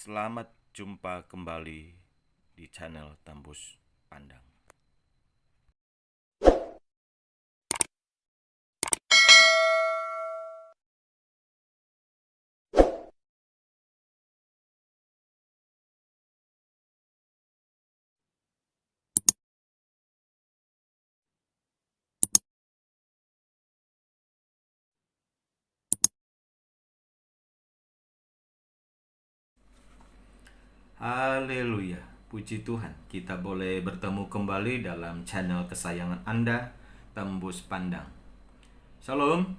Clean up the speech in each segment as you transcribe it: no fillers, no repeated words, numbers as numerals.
Selamat jumpa kembali di channel Tembus Pandang. Haleluya, puji Tuhan, kita boleh bertemu kembali dalam channel kesayangan Anda, Tembus Pandang. Shalom,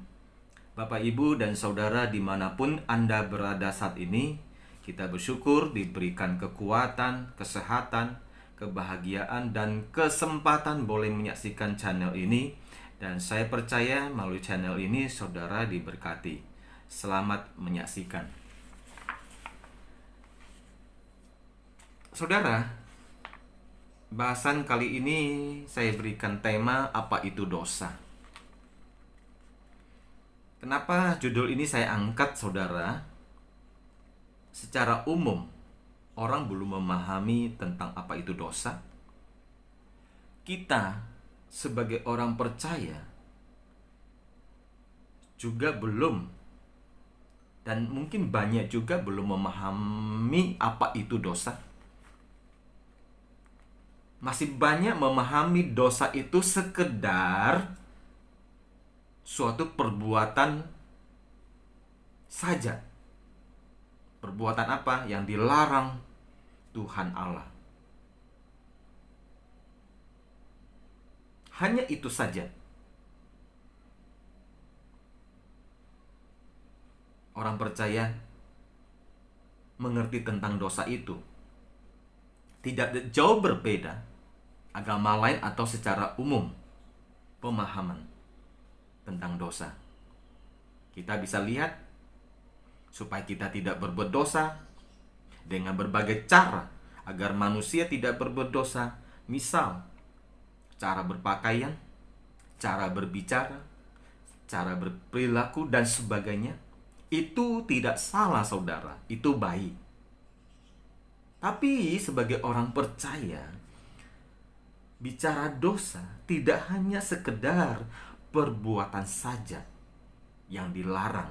Bapak Ibu dan Saudara dimanapun Anda berada saat ini. Kita bersyukur diberikan kekuatan, kesehatan, kebahagiaan, dan kesempatan boleh menyaksikan channel ini. Dan saya percaya melalui channel ini Saudara diberkati. Selamat menyaksikan. Saudara, bahasan kali ini saya berikan tema apa itu dosa. Kenapa judul ini saya angkat, saudara? Secara umum, orang belum memahami tentang apa itu dosa. Kita sebagai orang percaya juga belum, dan mungkin banyak juga belum memahami apa itu dosa. Masih banyak memahami dosa itu sekedar suatu perbuatan saja. Perbuatan apa yang dilarang Tuhan Allah. Hanya itu saja. Orang percaya mengerti tentang dosa itu tidak jauh berbeda agama lain atau secara umum pemahaman tentang dosa. Kita bisa lihat supaya kita tidak berbuat dosa dengan berbagai cara agar manusia tidak berbuat dosa. Misal, cara berpakaian, cara berbicara, cara berperilaku, dan sebagainya. Itu tidak salah, saudara. Itu baik. Tapi sebagai orang percaya, bicara dosa tidak hanya sekedar perbuatan saja yang dilarang,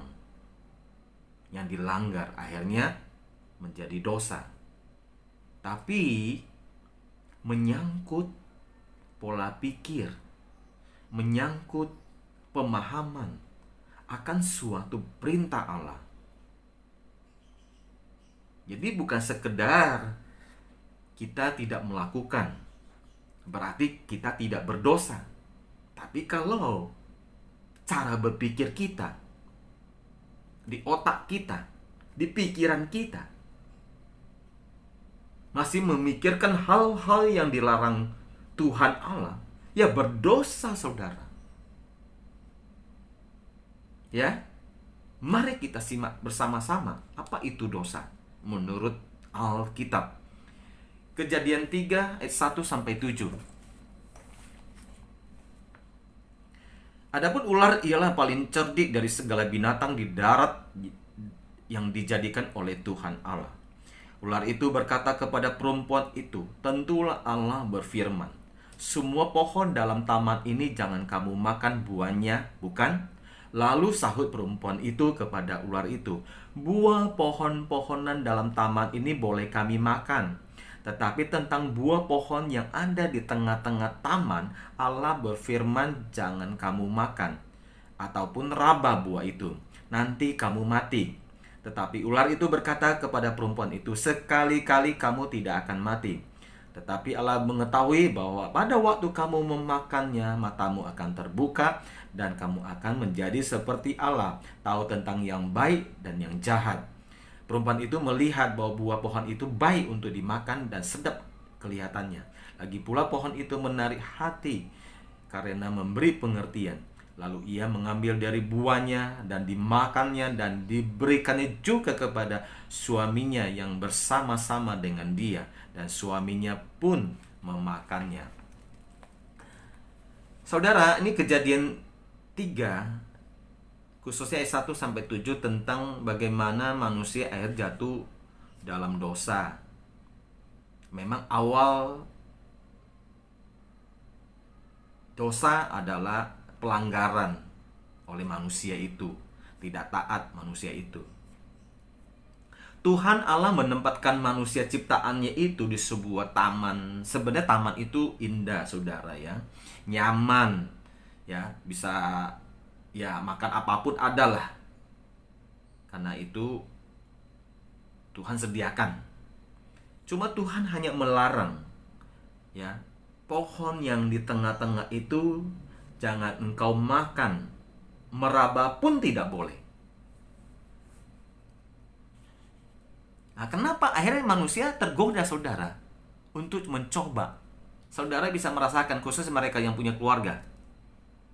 yang dilanggar, akhirnya menjadi dosa. Tapi menyangkut pola pikir, menyangkut pemahaman akan suatu perintah Allah. Jadi bukan sekedar kita tidak melakukan, berarti kita tidak berdosa. Tapi kalau cara berpikir kita, di otak kita, di pikiran kita, masih memikirkan hal-hal yang dilarang Tuhan Allah, ya berdosa, saudara. Ya, mari kita simak bersama-sama apa itu dosa menurut Alkitab. Kejadian 3 ayat 1 sampai 7. Adapun ular ialah paling cerdik dari segala binatang di darat yang dijadikan oleh Tuhan Allah. Ular itu berkata kepada perempuan itu, "Tentulah Allah berfirman, semua pohon dalam taman ini jangan kamu makan buahnya, bukan?" Lalu sahut perempuan itu kepada ular itu, "Buah pohon-pohonan dalam taman ini boleh kami makan. Tetapi tentang buah pohon yang ada di tengah-tengah taman, Allah berfirman, jangan kamu makan, ataupun raba buah itu. Nanti kamu mati." Tetapi ular itu berkata kepada perempuan itu, "Sekali-kali kamu tidak akan mati. Tetapi Allah mengetahui bahwa pada waktu kamu memakannya, matamu akan terbuka, dan kamu akan menjadi seperti Allah, tahu tentang yang baik dan yang jahat." Perempuan itu melihat bahwa buah pohon itu baik untuk dimakan dan sedap kelihatannya. Lagi pula pohon itu menarik hati karena memberi pengertian. Lalu ia mengambil dari buahnya dan dimakannya dan diberikannya juga kepada suaminya yang bersama-sama dengan dia. Dan suaminya pun memakannya. Saudara, ini Kejadian 3 khususnya ayat 1 sampai 7 tentang bagaimana manusia akhir jatuh dalam dosa. Memang awal dosa adalah pelanggaran oleh manusia itu, tidak taat manusia itu. Tuhan Allah menempatkan manusia ciptaannya itu di sebuah taman. Sebenarnya taman itu indah, saudara ya. Nyaman, ya, bisa ya makan apapun adalah. Karena itu Tuhan sediakan. Cuma Tuhan hanya melarang, ya, pohon yang di tengah-tengah itu jangan engkau makan, meraba pun tidak boleh. Nah, kenapa akhirnya manusia tergoda, saudara, untuk mencoba? Saudara bisa merasakan, khusus mereka yang punya keluarga.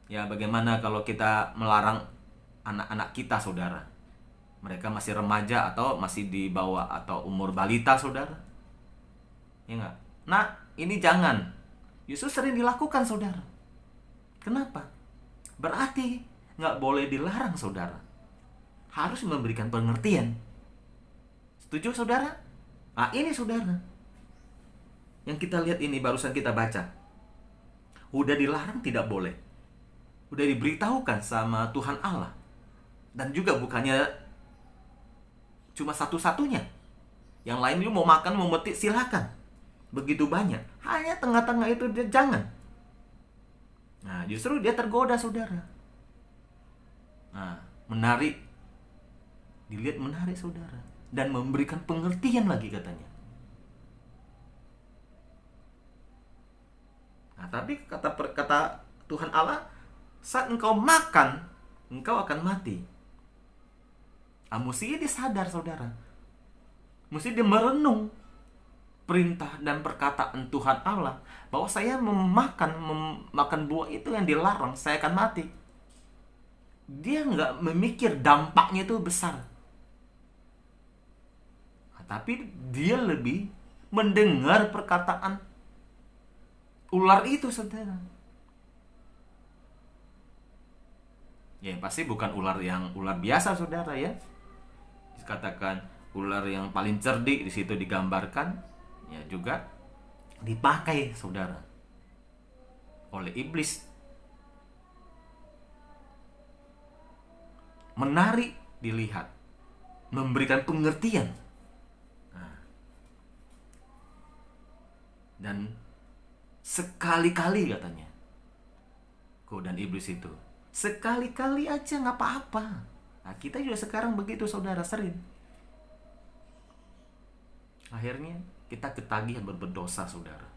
Ya, bagaimana kalau kita melarang anak-anak kita, saudara? Mereka masih remaja atau masih di bawah atau umur balita, saudara. Ya enggak? Nah, ini jangan. Justru sering dilakukan, saudara. Kenapa? Berarti nggak boleh dilarang, saudara. Harus memberikan pengertian. Setuju, saudara? Nah, ini, saudara, yang kita lihat ini barusan kita baca. Udah dilarang tidak boleh. Udah diberitahukan sama Tuhan Allah. Dan juga bukannya cuma satu-satunya. Yang lain itu mau makan, mau metik, silakan. Begitu banyak. Hanya tengah-tengah itu dia jangan. Nah, justru dia tergoda, saudara. Nah, menarik. Dilihat menarik, saudara. Dan memberikan pengertian lagi katanya. Nah, tapi kata Tuhan Allah, saat engkau makan, engkau akan mati. Nah, mesti dia sadar, saudara. Mesti dia merenung perintah dan perkataan Tuhan Allah bahwa saya memakan buah itu yang dilarang, saya akan mati. Dia nggak memikir dampaknya itu besar. Nah, tapi dia lebih mendengar perkataan ular itu, saudara. Ya, pasti bukan ular biasa, saudara ya. Dikatakan ular yang paling cerdik, di situ digambarkan ya juga dipakai, saudara, oleh iblis. Menarik dilihat, memberikan pengertian. Nah, dan sekali-kali katanya godaan iblis itu, sekali-kali aja nggak apa-apa. Nah, kita juga sekarang begitu, saudara, sering. Akhirnya kita ketagihan berdosa, saudara.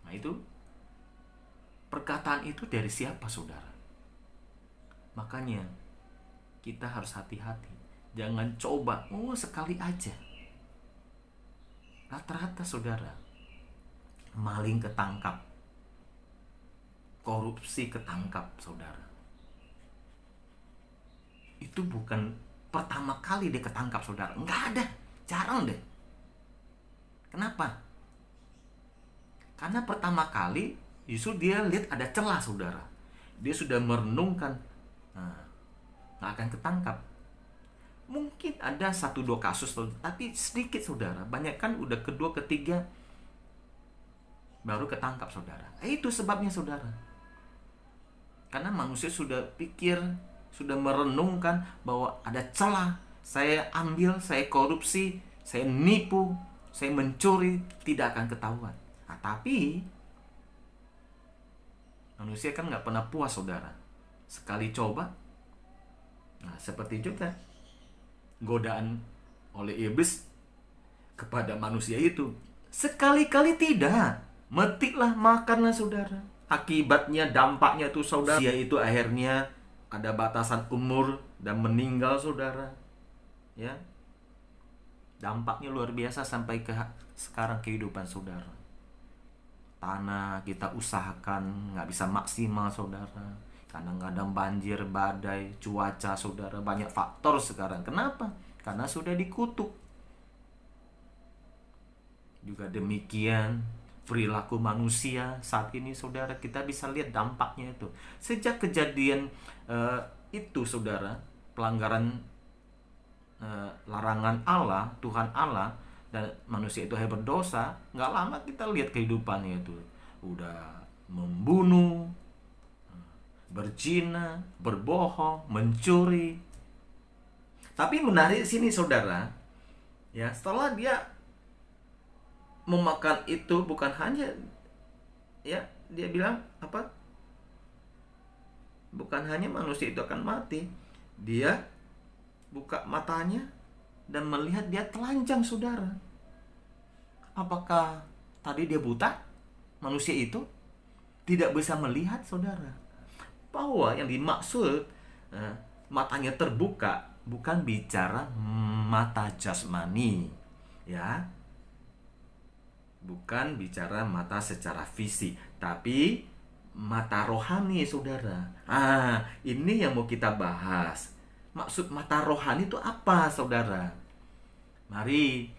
Nah, itu perkataan itu dari siapa, saudara? Makanya kita harus hati-hati. Jangan coba, sekali aja. Rata-rata, saudara, maling ketangkap, korupsi ketangkap, saudara. Itu bukan pertama kali dia ketangkap, saudara. Enggak ada, jarang deh. Kenapa? Karena pertama kali justru dia lihat ada celah, saudara. Dia sudah merenungkan, nggak akan ketangkap. Mungkin ada 1-2 kasus, tapi sedikit, saudara. Banyak kan udah kedua, ketiga baru ketangkap, saudara. Itu sebabnya, saudara. Karena manusia sudah pikir, sudah merenungkan bahwa ada celah. Saya ambil, saya korupsi, saya nipu, saya mencuri, tidak akan ketahuan. Nah, tapi manusia kan nggak pernah puas, saudara. Sekali coba. Nah, seperti juga godaan oleh iblis kepada manusia itu. Sekali-kali tidak. Metiklah, makanlah, saudara. Akibatnya, dampaknya tuh, saudara, manusia itu akhirnya ada batasan umur dan meninggal, saudara. Ya. Dampaknya luar biasa sampai ke sekarang kehidupan, saudara. Tanah kita usahakan nggak bisa maksimal, saudara. Kadang-kadang banjir, badai, cuaca, saudara. Banyak faktor sekarang. Kenapa? Karena sudah dikutuk. Juga demikian perilaku manusia saat ini, saudara, kita bisa lihat dampaknya itu. Sejak kejadian itu, saudara, pelanggaran larangan Allah, Tuhan Allah, dan manusia itu hanya berdosa, nggak lama kita lihat kehidupannya itu udah membunuh, berzina, berbohong, mencuri. Tapi menarik sini saudara, ya setelah dia memakan itu, bukan hanya ya dia bilang apa? Bukan hanya manusia itu akan mati, dia buka matanya dan melihat dia telanjang saudara. Apakah tadi dia buta? Manusia itu tidak bisa melihat saudara. Bahwa yang dimaksud matanya terbuka bukan bicara mata jasmani, ya, bukan bicara mata secara fisik, tapi mata rohani saudara. Ini yang mau kita bahas. Maksud mata rohani itu apa saudara? Mari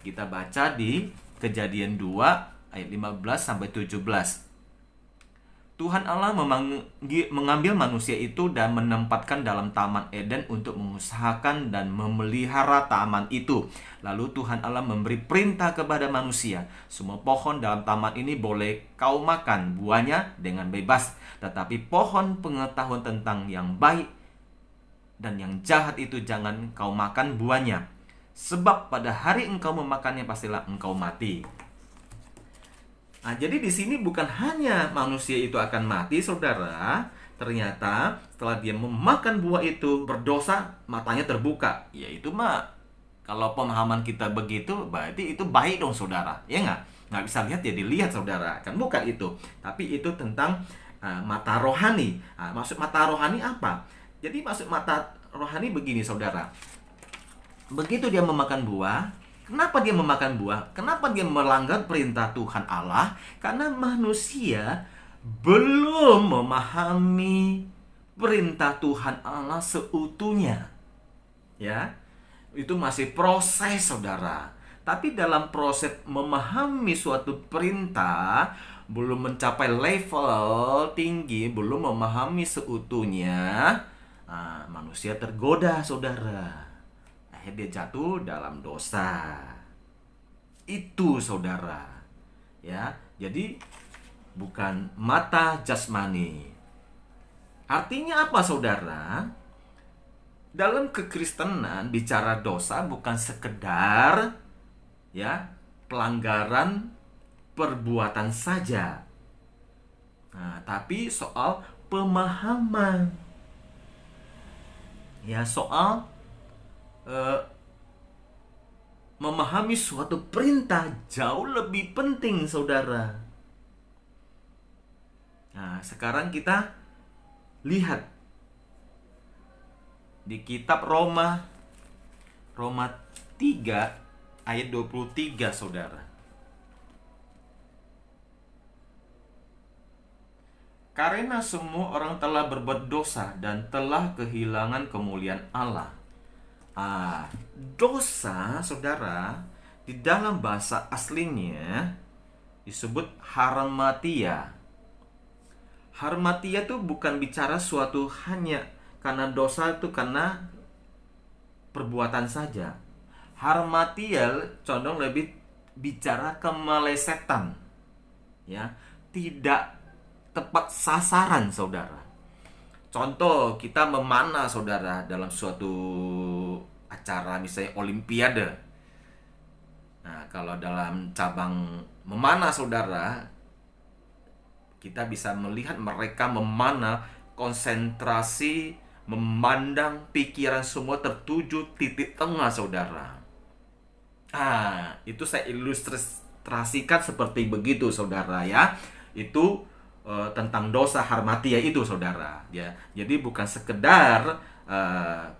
kita baca di Kejadian 2 ayat 15 sampai 17. Tuhan Allah mengambil manusia itu dan menempatkan dalam Taman Eden untuk mengusahakan dan memelihara taman itu. Lalu Tuhan Allah memberi perintah kepada manusia, semua pohon dalam taman ini boleh kau makan buahnya dengan bebas, tetapi pohon pengetahuan tentang yang baik dan yang jahat itu jangan kau makan buahnya, sebab pada hari engkau memakannya pastilah engkau mati. Jadi di sini bukan hanya manusia itu akan mati, saudara. Ternyata setelah dia memakan buah itu berdosa, matanya terbuka. Ya itu kalau pemahaman kita begitu, berarti itu baik dong saudara. Ya nggak bisa lihat ya dilihat saudara. Kan bukan itu. Tapi itu tentang mata rohani. Maksud mata rohani apa? Jadi maksud mata rohani begini saudara. Begitu dia memakan buah, kenapa dia memakan buah? Kenapa dia melanggar perintah Tuhan Allah? Karena manusia belum memahami perintah Tuhan Allah seutuhnya. Ya, itu masih proses saudara. Tapi dalam proses memahami suatu perintah, belum mencapai level tinggi, belum memahami seutuhnya, manusia tergoda saudara. Akhirnya dia jatuh dalam dosa. Itu saudara. Ya, jadi bukan mata jasmani. Artinya apa saudara? Dalam kekristenan bicara dosa bukan sekedar ya pelanggaran perbuatan saja. Tapi soal pemahaman. Ya, soal memahami suatu perintah jauh lebih penting saudara. Sekarang kita lihat di kitab Roma 3 ayat 23 saudara. Karena semua orang telah berbuat dosa dan telah kehilangan kemuliaan Allah. Dosa, saudara, di dalam bahasa aslinya disebut harmatia. Harmatia itu bukan bicara suatu hanya karena dosa itu karena perbuatan saja. Harmatia condong lebih bicara kemelesetan. Ya, tidak tepat sasaran saudara. Contoh, kita memanah saudara dalam suatu acara misalnya olimpiade. Kalau dalam cabang memanah saudara, kita bisa melihat mereka memanah, konsentrasi, memandang, pikiran semua tertuju titik tengah saudara. Itu saya ilustrasikan seperti begitu saudara ya. Itu tentang dosa harmatia itu saudara ya. Jadi bukan sekedar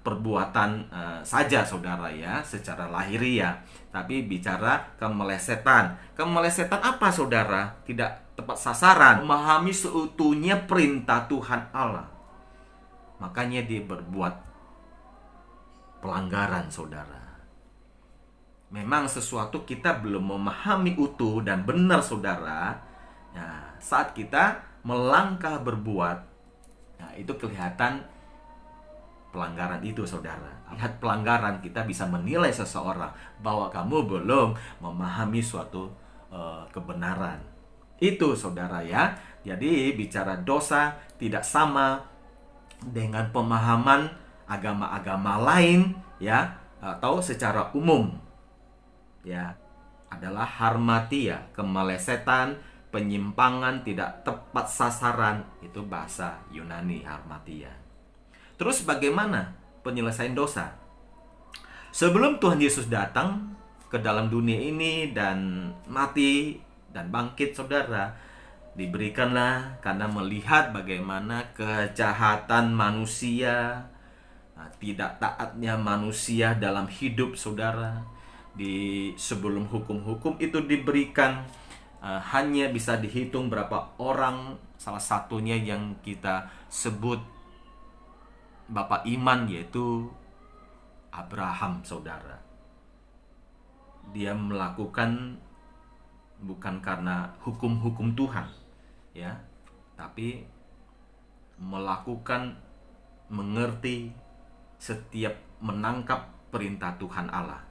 perbuatan saja saudara ya secara lahiriah, tapi bicara kemelesetan. Kemelesetan apa saudara? Tidak tepat sasaran, memahami seutuhnya perintah Tuhan Allah, makanya dia berbuat pelanggaran saudara. Memang sesuatu kita belum memahami utuh dan benar saudara. Saat kita melangkah berbuat, itu kelihatan pelanggaran itu, saudara. Lihat pelanggaran, kita bisa menilai seseorang bahwa kamu belum memahami suatu kebenaran. Itu, saudara ya. Jadi bicara dosa tidak sama dengan pemahaman agama-agama lain ya, atau secara umum ya, adalah harmatia, kemelesetan, penyimpangan, tidak tepat sasaran. Itu bahasa Yunani, harmatia. Terus bagaimana penyelesaian dosa? Sebelum Tuhan Yesus datang ke dalam dunia ini dan mati dan bangkit, saudara, diberikanlah karena melihat bagaimana kejahatan manusia, tidak taatnya manusia dalam hidup, saudara. Di sebelum hukum-hukum itu diberikan, hanya bisa dihitung berapa orang, salah satunya yang kita sebut bapak iman, yaitu Abraham, saudara. Dia melakukan bukan karena hukum-hukum Tuhan ya, tapi melakukan, mengerti, setiap menangkap perintah Tuhan Allah.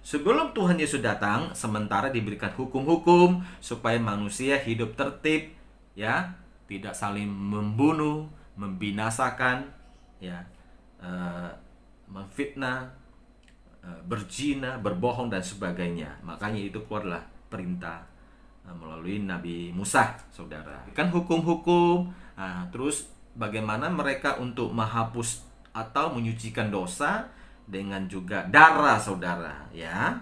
Sebelum Tuhan Yesus datang, sementara diberikan hukum-hukum supaya manusia hidup tertib ya, tidak saling membunuh, membinasakan ya, memfitnah, berzina, berbohong dan sebagainya. Makanya itu keluarlah perintah melalui Nabi Musa, saudara. Kan hukum-hukum. Terus bagaimana mereka untuk menghapus atau menyucikan dosa dengan juga darah, saudara ya.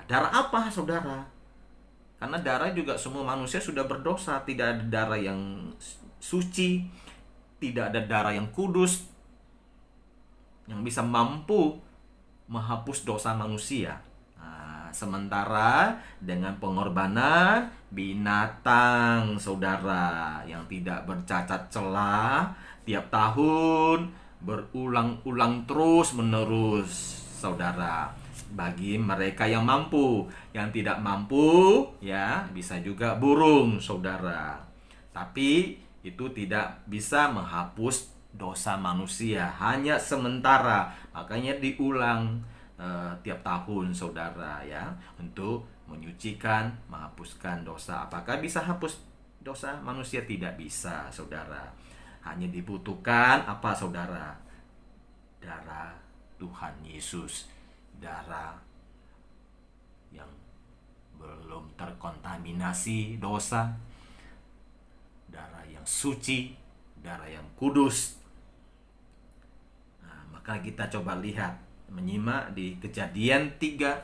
Darah apa, saudara? Karena darah juga semua manusia sudah berdosa. Tidak ada darah yang suci, tidak ada darah yang kudus yang bisa mampu menghapus dosa manusia. Sementara dengan pengorbanan binatang, saudara, yang tidak bercacat celah tiap tahun, berulang-ulang terus menerus, saudara. Bagi mereka yang mampu, yang tidak mampu ya, bisa juga burung, saudara. Tapi itu tidak bisa menghapus dosa manusia, hanya sementara. Makanya diulang tiap tahun, saudara ya, untuk menyucikan, menghapuskan dosa. Apakah bisa hapus dosa manusia? Tidak bisa, saudara. Hanya dibutuhkan apa, saudara? Darah Tuhan Yesus, darah yang belum terkontaminasi dosa, darah yang suci, darah yang kudus. Maka kita coba lihat, menyimak di Kejadian 3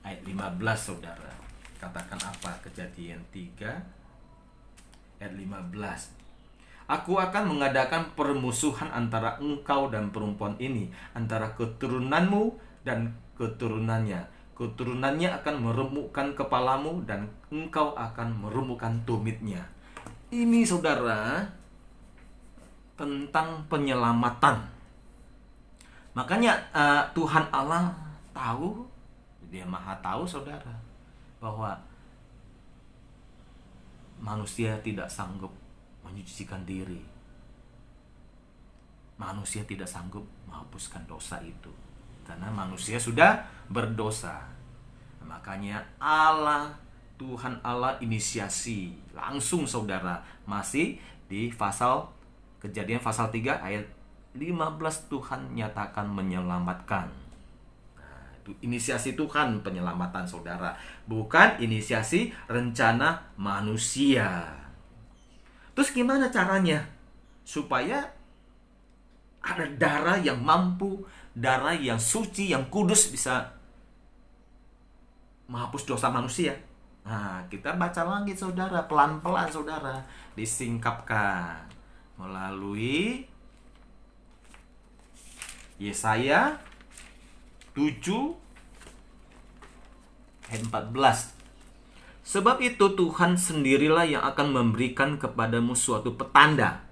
ayat 15, saudara. Katakan apa Kejadian 3 ayat 15? Aku akan mengadakan permusuhan antara engkau dan perempuan ini, antara keturunanmu dan keturunannya. Keturunannya akan meremukkan kepalamu dan engkau akan meremukkan tumitnya. Ini, saudara, tentang penyelamatan. Makanya Tuhan Allah tahu, Dia Maha tahu, saudara, bahwa manusia tidak sanggup menyucikan diri. Manusia tidak sanggup menghapuskan dosa itu, karena manusia sudah berdosa. Makanya Allah, Tuhan Allah inisiasi langsung, saudara. Masih di Kejadian pasal 3 ayat 15, Tuhan nyatakan menyelamatkan. Itu inisiasi Tuhan penyelamatan, saudara, bukan inisiasi rencana manusia. Terus gimana caranya supaya ada darah yang mampu, darah yang suci, yang kudus, bisa menghapus dosa manusia? Kita baca lagi, saudara, pelan-pelan, saudara, disingkapkan melalui Yesaya 7 ayat 14. Sebab itu Tuhan sendirilah yang akan memberikan kepadamu suatu petanda,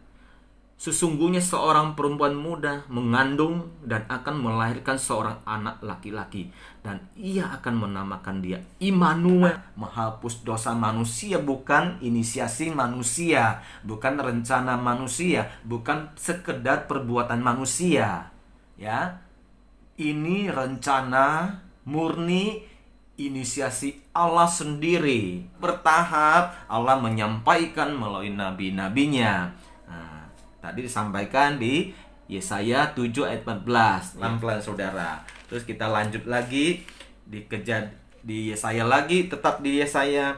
Sesungguhnya seorang perempuan muda mengandung dan akan melahirkan seorang anak laki-laki, dan ia akan menamakan dia Immanuel, menghapus dosa manusia. Bukan inisiasi manusia, bukan rencana manusia, bukan sekedar perbuatan manusia. Ya, ini rencana murni, inisiasi Allah sendiri. Bertahap Allah menyampaikan melalui nabi-nabinya. Nah, tadi disampaikan di Yesaya 7 ayat 14. Pelan-pelan saudara. Terus kita lanjut lagi di Yesaya lagi, tetap di Yesaya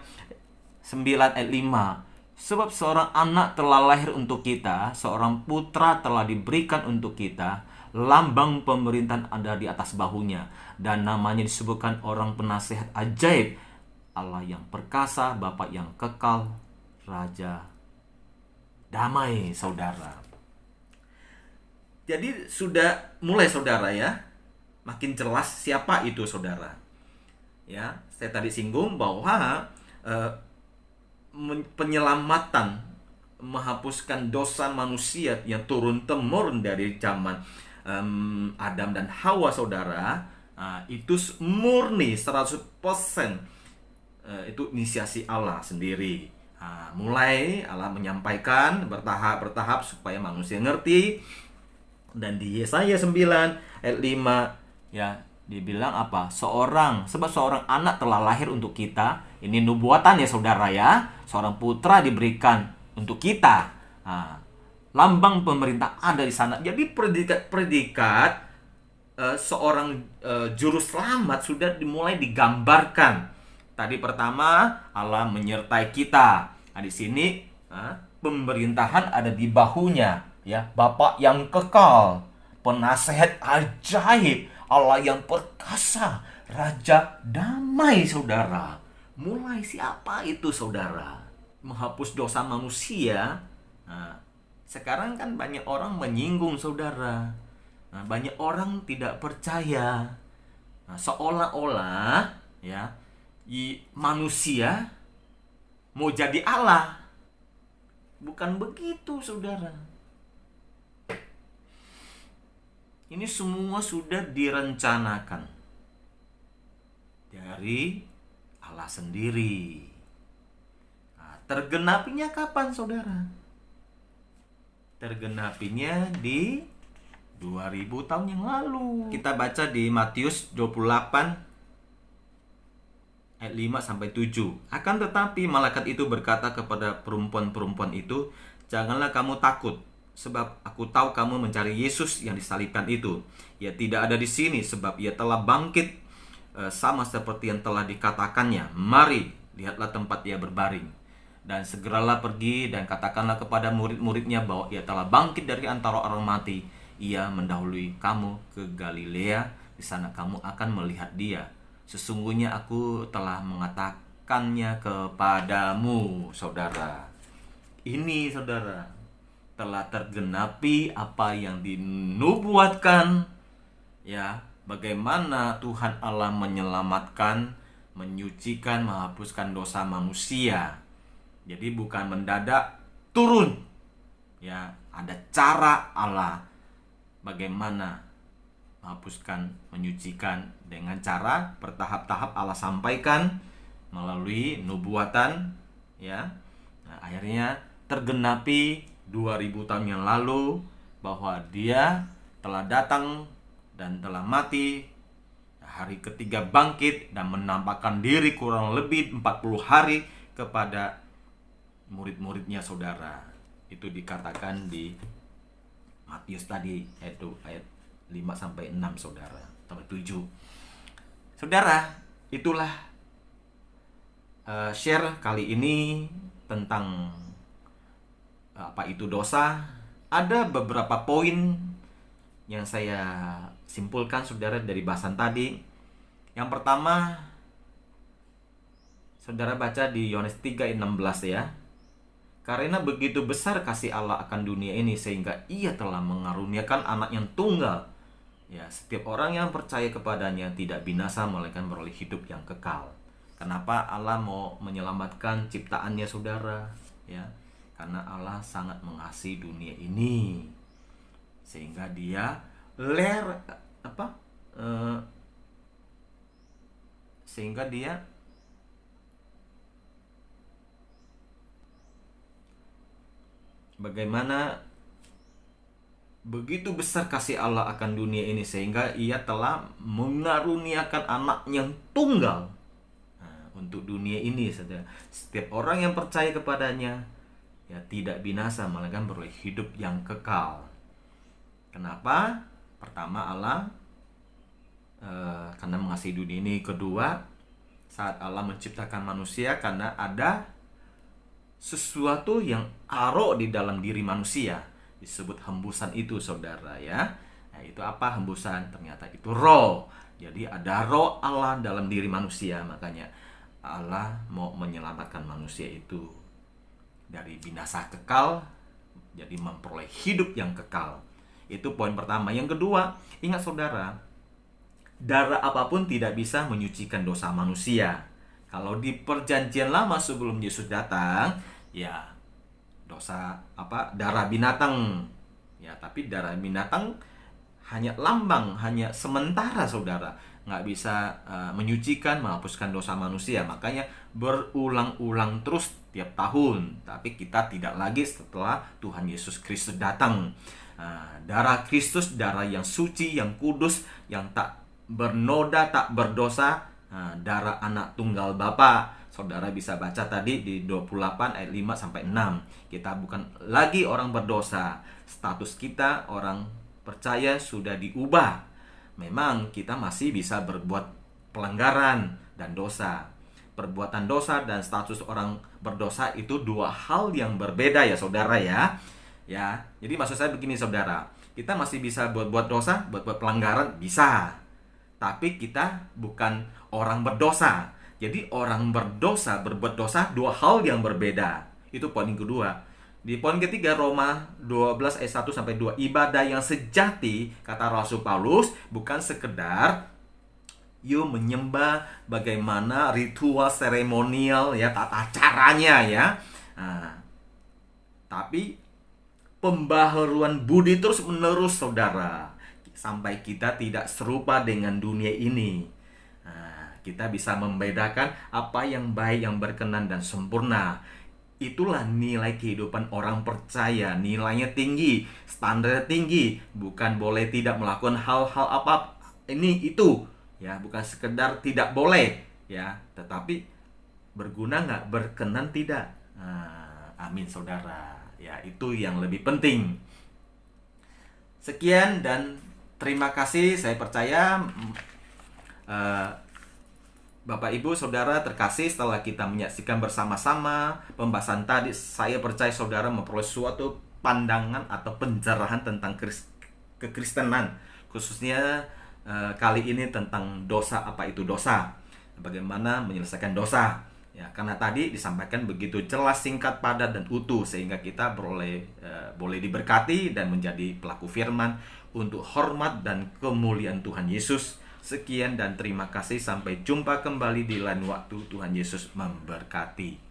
9 ayat 5. Sebab seorang anak telah lahir untuk kita, seorang putra telah diberikan untuk kita, lambang pemerintahan ada di atas bahunya, dan namanya disebutkan orang penasihat ajaib, Allah yang perkasa, Bapa yang kekal, Raja damai, saudara. Jadi sudah mulai saudara ya, makin jelas siapa itu saudara. Ya, saya tadi singgung bahwa penyelamatan, menghapuskan dosa manusia yang turun-temurun dari zaman Adam dan Hawa, saudara, itu murni 100%, itu inisiasi Allah sendiri. Mulai Allah menyampaikan bertahap-bertahap supaya manusia ngerti. Dan di Yesaya 9 ayat 5 ya, dibilang apa? Sebab seorang anak telah lahir untuk kita. Ini nubuatan ya saudara ya. Seorang putra diberikan untuk kita. Lambang pemerintah ada di sana. Jadi predikat seorang juru selamat sudah dimulai digambarkan. Tadi pertama Allah menyertai kita. Nah, di sini pemerintahan ada di bahunya, ya. Bapa yang kekal, penasehat ajaib, Allah yang perkasa, Raja damai, saudara. Mulai siapa itu saudara? Menghapus dosa manusia. Sekarang kan banyak orang menyinggung saudara. Banyak orang tidak percaya. Seolah-olah ya, manusia mau jadi Allah. Bukan begitu saudara. Ini semua sudah direncanakan dari Allah sendiri. Tergenapinya kapan saudara? Tergenapinya di 2000 tahun yang lalu. Kita baca di Matius 28 ayat 5 sampai 7. Akan tetapi malaikat itu berkata kepada perempuan-perempuan itu, "Janganlah kamu takut, sebab aku tahu kamu mencari Yesus yang disalibkan itu. Ia tidak ada di sini, sebab ia telah bangkit, sama seperti yang telah dikatakannya. Mari, lihatlah tempat ia berbaring. Dan segeralah pergi dan katakanlah kepada murid-muridnya bahwa ia telah bangkit dari antara orang mati. Ia mendahului kamu ke Galilea, di sana kamu akan melihat dia. Sesungguhnya aku telah mengatakannya kepadamu." Saudara, ini saudara, telah tergenapi apa yang dinubuatkan, ya, bagaimana Tuhan Allah menyelamatkan, menyucikan, menghapuskan dosa manusia. Jadi bukan mendadak turun, ya, ada cara Allah bagaimana menghapuskan, menyucikan dengan cara bertahap-tahap Allah sampaikan melalui nubuatan, ya. Nah, akhirnya tergenapi 2000 tahun yang lalu bahwa dia telah datang dan telah mati, hari ketiga bangkit dan menampakkan diri kurang lebih 40 hari kepada murid-muridnya saudara. Itu dikatakan di Matius tadi, yaitu ayat 5 sampai 6 saudara, sampai 7. Saudara, itulah share kali ini tentang apa itu dosa. Ada beberapa poin yang saya simpulkan saudara dari bahasan tadi. Yang pertama, saudara baca di Yohanes 3 ayat 16 ya. Karena begitu besar kasih Allah akan dunia ini sehingga ia telah mengaruniakan anak yang tunggal. Ya, setiap orang yang percaya kepadanya tidak binasa melainkan beroleh hidup yang kekal. Kenapa Allah mau menyelamatkan ciptaannya saudara? Ya, Karena Allah sangat mengasihi dunia ini, sehingga dia ler apa sehingga dia bagaimana begitu besar kasih Allah akan dunia ini, sehingga ia telah mengaruniakan anak yang tunggal untuk dunia ini. Setiap orang yang percaya kepadanya ya tidak binasa, melainkan beroleh hidup yang kekal. Kenapa? Pertama, Allah karena mengasihi dunia ini. Kedua, saat Allah menciptakan manusia, karena ada sesuatu yang arok di dalam diri manusia, disebut hembusan itu, saudara ya. Nah, itu apa hembusan? Ternyata itu roh. Jadi ada roh Allah dalam diri manusia. Makanya Allah mau menyelamatkan manusia itu dari binasa kekal, jadi memperoleh hidup yang kekal. Itu poin pertama. Yang kedua, ingat saudara, darah apapun tidak bisa menyucikan dosa manusia. Kalau di perjanjian lama sebelum Yesus datang, ya dosa darah binatang. Ya, tapi darah binatang hanya lambang, hanya sementara, saudara. Nggak bisa menyucikan, menghapuskan dosa manusia. Makanya berulang-ulang terus tiap tahun. Tapi kita tidak lagi setelah Tuhan Yesus Kristus datang. Darah Kristus, darah yang suci, yang kudus, yang tak bernoda, tak berdosa, darah anak tunggal Bapa. Saudara bisa baca tadi di 28 ayat 5 sampai 6. Kita bukan lagi orang berdosa. Status kita orang percaya sudah diubah. Memang kita masih bisa berbuat pelanggaran dan dosa. Perbuatan dosa dan status orang berdosa itu dua hal yang berbeda ya saudara ya. Ya, jadi maksud saya begini saudara. Kita masih bisa buat dosa, buat pelanggaran bisa. Tapi kita bukan orang berdosa. Jadi orang berdosa, berbuat dosa, dua hal yang berbeda. Itu poin kedua. Di poin ketiga, Roma 12 ayat 1 sampai 2. Ibadah yang sejati, kata Rasul Paulus, bukan sekedar menyembah bagaimana ritual seremonial ya, tata caranya ya. Tapi pembaharuan budi terus menerus saudara, sampai kita tidak serupa dengan dunia ini. Kita bisa membedakan apa yang baik, yang berkenan dan sempurna. Itulah nilai kehidupan orang percaya. Nilainya tinggi, standarnya tinggi. Bukan boleh tidak melakukan hal-hal apa ini itu ya, bukan sekedar tidak boleh ya, tetapi berguna nggak, berkenan tidak. Amin saudara ya, itu yang lebih penting. Sekian dan terima kasih. Saya percaya Bapak Ibu Saudara terkasih, setelah kita menyaksikan bersama-sama pembahasan tadi, saya percaya saudara memperoleh suatu pandangan atau pencerahan tentang kekristenan, khususnya kali ini tentang dosa. Apa itu dosa? Bagaimana menyelesaikan dosa? Ya, karena tadi disampaikan begitu jelas, singkat, padat dan utuh, sehingga kita boleh diberkati dan menjadi pelaku firman untuk hormat dan kemuliaan Tuhan Yesus. Sekian dan terima kasih. Sampai jumpa kembali di lain waktu. Tuhan Yesus memberkati.